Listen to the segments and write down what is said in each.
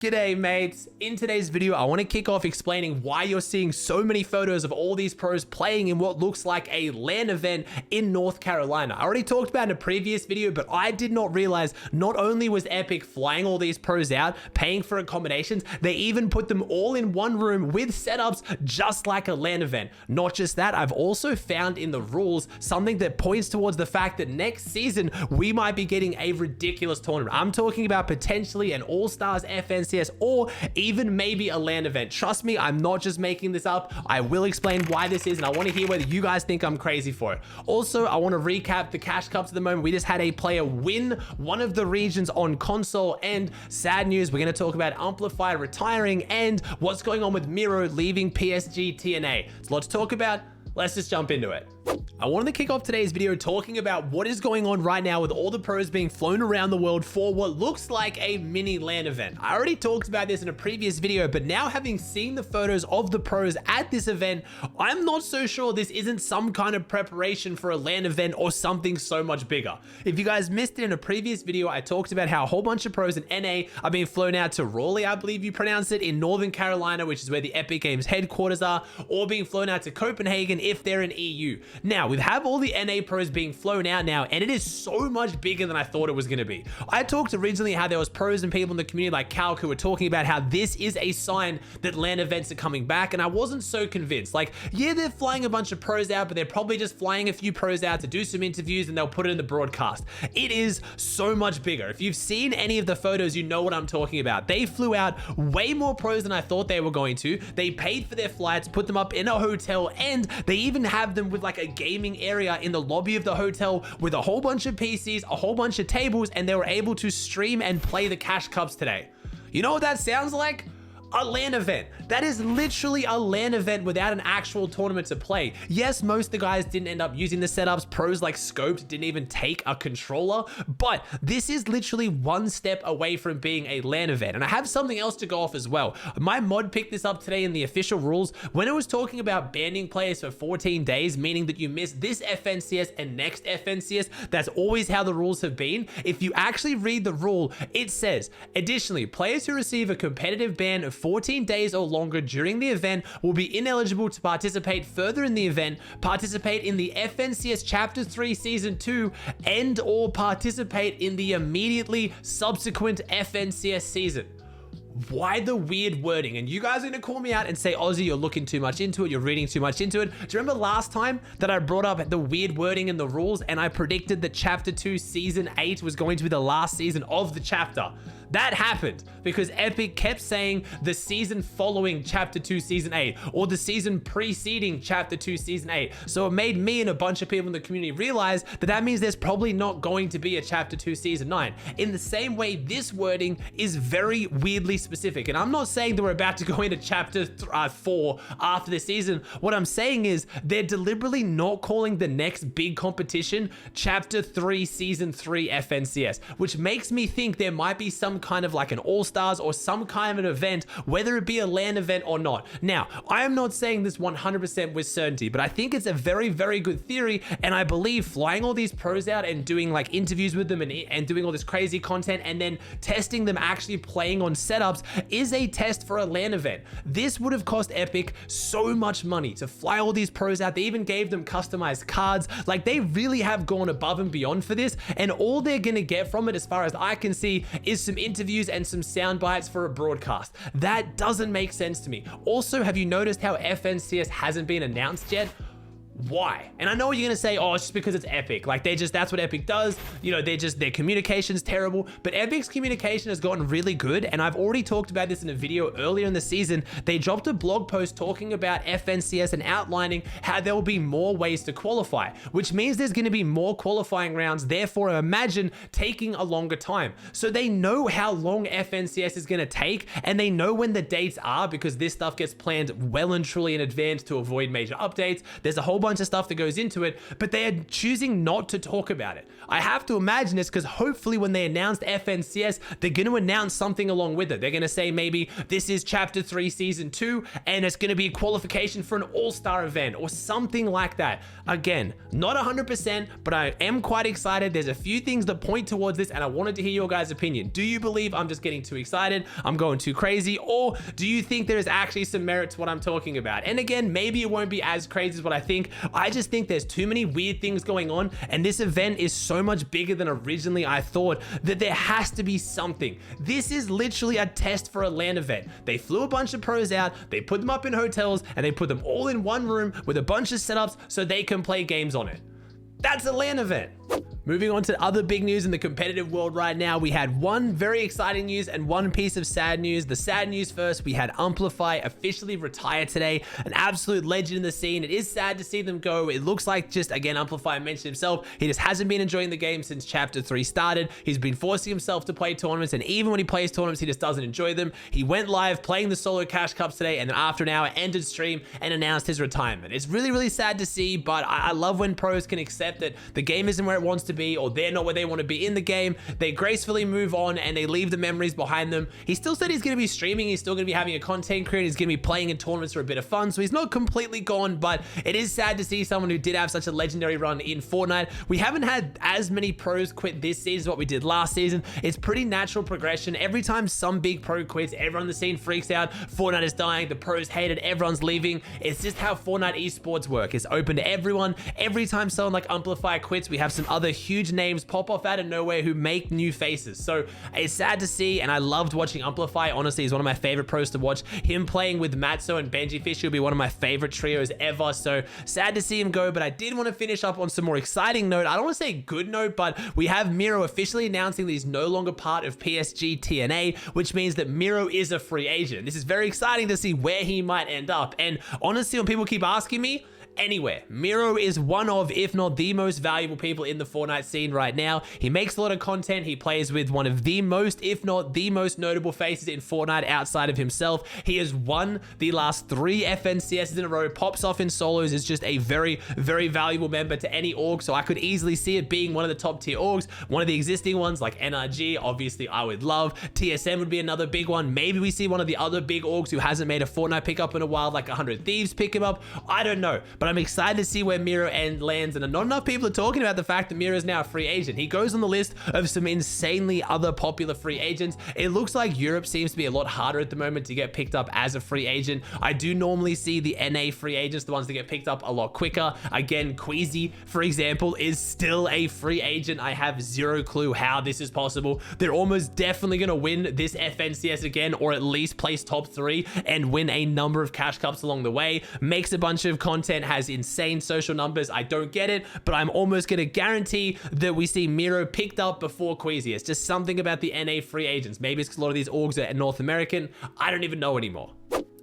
G'day mates, in today's video I want to kick off explaining why you're seeing so many photos of all these pros playing in what looks like a LAN event in North Carolina. I already talked about in a previous video, but I did not realize not only was Epic flying all these pros out, paying for accommodations, they even put them all in one room with setups just like a LAN event. Not just that, I've also found in the rules something that points towards the fact that next season we might be getting a ridiculous tournament. I'm talking about potentially an All-Stars FNCS or even maybe a LAN event. Trust me, I'm not just making this up. I will explain why this is, and I want to hear whether you guys think I'm crazy for it. Also, I want to recap the Cash Cups at the moment. We just had a player win one of the regions on console, and sad news, we're going to talk about Umplify retiring and what's going on with Mero leaving PSG TNA. So let's just jump into it. I wanted to kick off today's video talking about what is going on right now with all the pros being flown around the world for what looks like a mini LAN event. I already talked about this in a previous video, but now having seen the photos of the pros at this event, I'm not so sure this isn't some kind of preparation for a LAN event or something so much bigger. If you guys missed it in a previous video, I talked about how a whole bunch of pros in NA are being flown out to Raleigh, I believe you pronounce it, in Northern Carolina, which is where the Epic Games headquarters are, or being flown out to Copenhagen if they're in EU. Now, we have all the NA pros being flown out now, and it is so much bigger than I thought it was going to be. I talked originally how there was pros and people in the community like Calc who were talking about how this is a sign that LAN events are coming back, and I wasn't so convinced. Like, yeah, they're flying a bunch of pros out, but they're probably just flying a few pros out to do some interviews and they'll put it in the broadcast. It is so much bigger. If you've seen any of the photos, you know what I'm talking about. They flew out way more pros than I thought they were going to. They paid for their flights, put them up in a hotel, and they even have them with like a gaming area in the lobby of the hotel with a whole bunch of PCs, a whole bunch of tables, and they were able to stream and play the Cash Cups today. You know what that sounds like? A LAN event. That is literally a LAN event without an actual tournament to play. Yes, most of the guys didn't end up using the setups. Pros like Scoped didn't even take a controller, but this is literally one step away from being a LAN event. And I have something else to go off as well. My mod picked this up today in the official rules when it was talking about banning players for 14 days, meaning that you miss this FNCS and next FNCS. That's always how the rules have been. If you actually read the rule, it says, additionally, players who receive a competitive ban of 14 days or longer during the event will be ineligible to participate further in the event, participate in the FNCS Chapter 3 Season 2, and or participate in the immediately subsequent FNCS season. Why the weird wording? And you guys are gonna call me out and say, Aussie, you're looking too much into it, you're reading too much into it. Do you remember last time that I brought up the weird wording in the rules and I predicted that Chapter 2 Season 8 was going to be the last season of the chapter? That happened because Epic kept saying the season following Chapter 2 Season 8 or the season preceding Chapter 2 Season 8. So it made me and a bunch of people in the community realize that that means there's probably not going to be a Chapter 2 Season 9. In the same way, this wording is very weirdly specific. And I'm not saying that we're about to go into Chapter 4 after this season. What I'm saying is they're deliberately not calling the next big competition Chapter 3 Season 3 FNCS, which makes me think there might be some kind of like an All-Stars or some kind of an event, whether it be a LAN event or not. Now, I am not saying this 100% with certainty, but I think it's a very, very good theory, and I believe flying all these pros out and doing like interviews with them and doing all this crazy content and then testing them actually playing on setups is a test for a LAN event. This would have cost Epic so much money to fly all these pros out. They even gave them customized cards. Like, they really have gone above and beyond for this, and all they're gonna get from it, as far as I can see, is some interviews and some sound bites for a broadcast. That doesn't make sense to me. Also, have you noticed how FNCS hasn't been announced yet? Why? And I know you're gonna say, oh, it's just because it's Epic. Like, that's what Epic does. You know, their communication's terrible, but Epic's communication has gotten really good. And I've already talked about this in a video earlier in the season. They dropped a blog post talking about FNCS and outlining how there will be more ways to qualify, which means there's gonna be more qualifying rounds. Therefore, imagine taking a longer time. So they know how long FNCS is gonna take, and they know when the dates are because this stuff gets planned well and truly in advance to avoid major updates. There's a whole bunch bunch of stuff that goes into it, but they are choosing not to talk about it. I have to imagine it's because hopefully when they announced FNCS, they're going to announce something along with it. They're going to say maybe this is Chapter 3 Season 2, and it's going to be a qualification for an all-star event or something like that. Again, not 100%, but I am quite excited. There's a few things that point towards this, and I wanted to hear your guys' opinion. Do you believe I'm just getting too excited, I'm going too crazy, or do you think there is actually some merit to what I'm talking about? And again, maybe it won't be as crazy as what I think. I just think there's too many weird things going on, and this event is so much bigger than originally I thought that there has to be something. This is literally a test for a LAN event. They flew a bunch of pros out, they put them up in hotels, and they put them all in one room with a bunch of setups so they can play games on it. That's a LAN event. Moving on to other big news in the competitive world right now, we had one very exciting news and one piece of sad news. The sad news first, we had Umplify officially retire today, an absolute legend in the scene. It is sad to see them go. It looks like just, again, Umplify mentioned himself, he just hasn't been enjoying the game since Chapter 3 started. He's been forcing himself to play tournaments, and even when he plays tournaments, he just doesn't enjoy them. He went live playing the solo Cash Cups today, and then after an hour ended stream and announced his retirement. It's really, really sad to see, but I love when pros can accept that the game isn't where it wants to be, or they're not where they want to be in the game. They gracefully move on and they leave the memories behind them. He still said he's going to be streaming, he's still going to be having a content career, he's going to be playing in tournaments for a bit of fun, so he's not completely gone, but it is sad to see someone who did have such a legendary run in Fortnite. We haven't had as many pros quit this season as what we did last season. It's pretty natural progression. Every time some big pro quits, everyone in the scene freaks out. Fortnite is dying, the pros hate it, everyone's leaving. It's just how Fortnite esports work. It's open to everyone. Every time someone like Umplify quits, we have some other huge names pop off out of nowhere who make new faces. So it's sad to see, and I loved watching Umplify. Honestly, he's one of my favorite pros to watch. Him playing with Matzo and Benji Fish will be one of my favorite trios ever. So sad to see him go, but I did want to finish up on some more exciting note. I don't want to say good note, but we have Mero officially announcing that he's no longer part of PSG TNA, which means that Mero is a free agent. This is very exciting to see where he might end up. And honestly, when people keep asking me, anywhere. Mero is one of, if not the most valuable people in the Fortnite scene right now. He makes a lot of content. He plays with one of the most, if not the most notable faces in Fortnite outside of himself. He has won the last 3 FNCSs in a row, pops off in solos, is just a very, very valuable member to any org. So I could easily see it being one of the top tier orgs. One of the existing ones like NRG, obviously I would love. TSM would be another big one. Maybe we see one of the other big orgs who hasn't made a Fortnite pickup in a while, like 100 Thieves pick him up. I don't know, but I'm excited to see where Mero lands, and not enough people are talking about the fact that Mero is now a free agent. He goes on the list of some insanely other popular free agents. It looks like Europe seems to be a lot harder at the moment to get picked up as a free agent. I do normally see the NA free agents, the ones that get picked up a lot quicker. Again, Queasy, for example, is still a free agent. I have zero clue how this is possible. They're almost definitely going to win this FNCS again, or at least place top 3 and win a number of Cash Cups along the way. Makes a bunch of content, has insane social numbers. I don't get it, but I'm almost going to guarantee that we see Mero picked up before Queasy. It's just something about the NA free agents. Maybe it's because a lot of these orgs are North American. I don't even know anymore.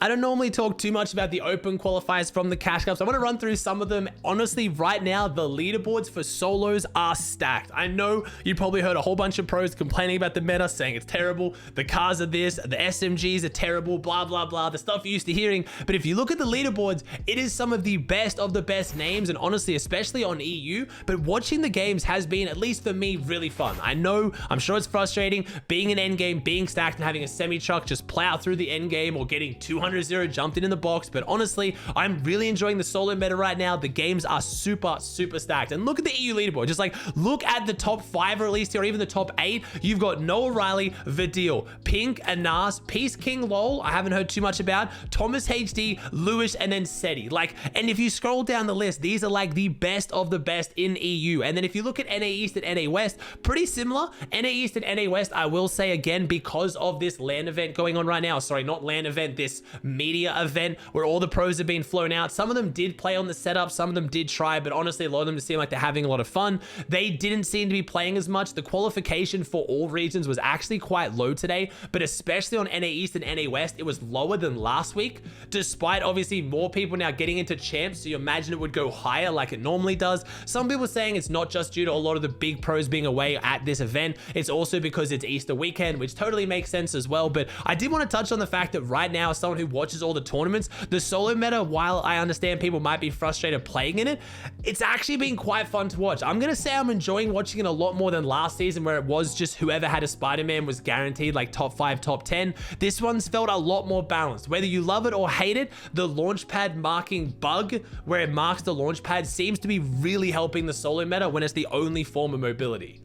I don't normally talk too much about the open qualifiers from the Cash Cups. I want to run through some of them. Honestly, right now, the leaderboards for solos are stacked. I know you probably heard a whole bunch of pros complaining about the meta, saying it's terrible. The cars are this, the SMGs are terrible, blah, blah, blah, the stuff you're used to hearing. But if you look at the leaderboards, it is some of the best names, and honestly, especially on EU. But watching the games has been, at least for me, really fun. I'm sure it's frustrating being an endgame, being stacked, and having a semi-truck just plow through the endgame, or getting 200-0 jumped in the box. But honestly, I'm really enjoying the solo meta right now. The games are super, super stacked. And look at the EU leaderboard. Just like, look at the top 5, or at least, or even the top 8. You've got Noah Riley, Vidil, Pink, Anas, Peace King LOL, I haven't heard too much about, Thomas HD, Lewis, and then Seti. Like, and if you scroll down the list, these are like the best of the best in EU. And then if you look at NA East and NA West, pretty similar. NA East and NA West, I will say again, because of this LAN event going on right now. Sorry, not LAN event, this media event where all the pros have been flown out. Some of them did play on the setup, some of them did try, but honestly, a lot of them seem like they're having a lot of fun. They didn't seem to be playing as much. The qualification for all regions was actually quite low today, but especially on NA East and NA West, it was lower than last week, despite obviously more people now getting into champs, so you imagine it would go higher like it normally does. Some people saying it's not just due to a lot of the big pros being away at this event, it's also because it's Easter weekend, which totally makes sense as well. But I did want to touch on the fact that right now, as someone who watches all the tournaments, the solo meta, while I understand people might be frustrated playing in it, it's actually been quite fun to watch. I'm gonna say I'm enjoying watching it a lot more than last season, where it was just whoever had a Spider-Man was guaranteed like top 5, top 10. This one's felt a lot more balanced. Whether you love it or hate it, the launch pad marking bug, where it marks the launch pad, seems to be really helping the solo meta when it's the only form of mobility.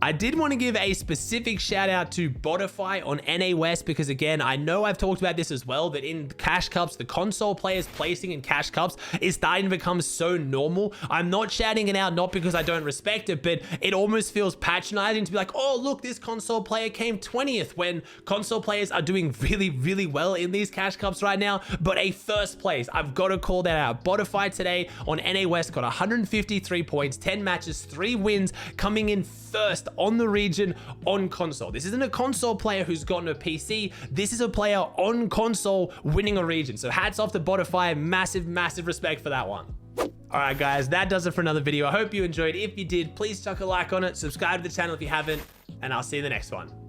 I did want to give a specific shout out to Botify on NA West, because again, I know I've talked about this as well, that in Cash Cups, the console players placing in Cash Cups is starting to become so normal. I'm not shouting it out, not because I don't respect it, but it almost feels patronizing to be like, oh, look, this console player came 20th, when console players are doing really, really well in these Cash Cups right now, but a first place. I've got to call that out. Botify today on NA West got 153 points, 10 matches, 3 wins, coming in first on the region on console. This isn't a console player who's gotten a PC. This is a player on console winning a region. So hats off to Botify. Massive, massive respect for that one. All right, guys, that does it for another video. I hope you enjoyed. If you did, please chuck a like on it. Subscribe to the channel if you haven't, and I'll see you in the next one.